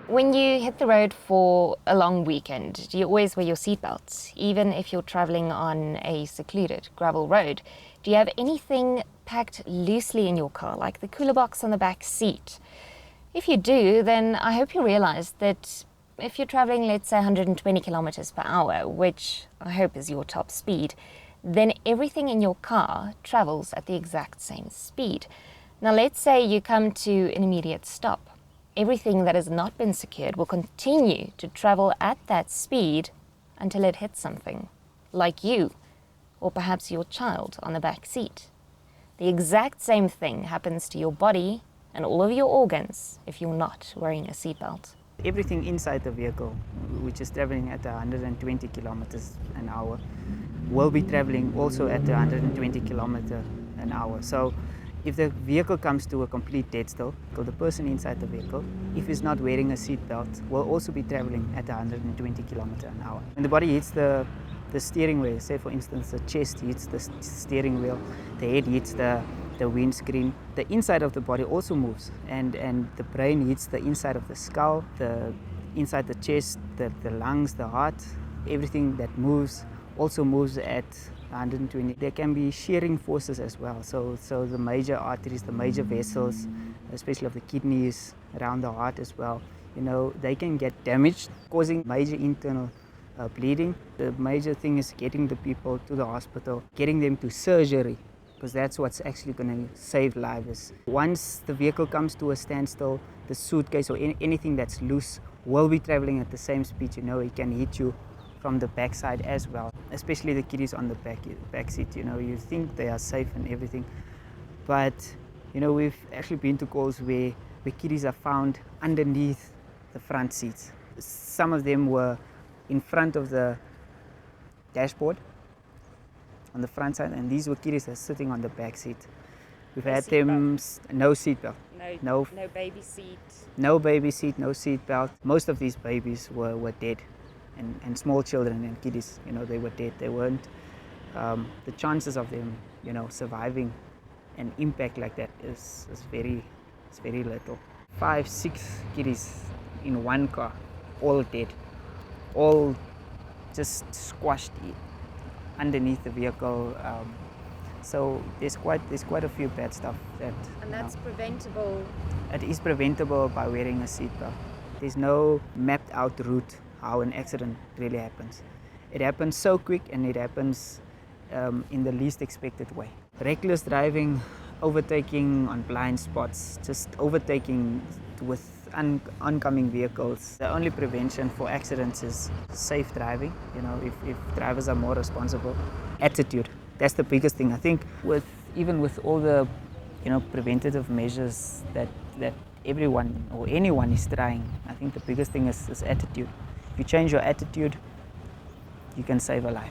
When you hit the road for a long weekend, do you always wear your seatbelts, even if you're traveling on a secluded gravel road? Do you have anything packed loosely in your car, like the cooler box on the back seat? If you do, then I hope you realize that if you're traveling, let's say 120 kilometers per hour, which I hope is your top speed, then everything in your car travels at the exact same speed. Now, let's say you come to an immediate stop. Everything that has not been secured will continue to travel at that speed until it hits something, like you, or perhaps your child on the back seat. The exact same thing happens to your body and all of your organs if you're not wearing a seatbelt. Everything inside the vehicle, which is traveling at 120 kilometers an hour, will be traveling also at 120 kilometers an hour. So if the vehicle comes to a complete dead still, the person inside the vehicle, if he's not wearing a seatbelt, will also be traveling at 120 kilometers an hour. When the body hits the steering wheel, say for instance the chest hits the steering wheel, the head hits the windscreen, the inside of the body also moves, and the brain hits the inside of the skull, the inside the chest, the lungs, the heart, everything that moves also moves at 120. There can be shearing forces as well, so the major arteries, the major vessels, especially of the kidneys, around the heart as well, they can get damaged, causing major internal bleeding. The major thing is getting the people to the hospital, getting them to surgery, because that's what's actually going to save lives. Once the vehicle comes to a standstill, the suitcase or anything that's loose will be traveling at the same speed. It can hit you from the backside as well, especially the kiddies on the back seat. You think they are safe and everything, but we've actually been to calls where kiddies are found underneath the front seats. Some of them were in front of the dashboard on the front side, and these were kiddies that are sitting on the back seat. We've had them no seatbelt, no baby seat, no baby seat, no seatbelt. Most of these babies were dead, and small children and kiddies, they were dead. They weren't. The chances of them, surviving an impact like that is very little. 5-6 kiddies in one car, all dead, all just squashed underneath the vehicle. So there's quite a few bad stuff that. And that's preventable. It is preventable by wearing a seatbelt. There's no mapped out route how an accident really happens. It happens so quick, and it happens in the least expected way. Reckless driving, overtaking on blind spots, just overtaking with oncoming vehicles. The only prevention for accidents is safe driving. If drivers are more responsible. Attitude, that's the biggest thing. I think even with all the preventative measures that everyone or anyone is trying, I think the biggest thing is attitude. If you change your attitude, you can save a life.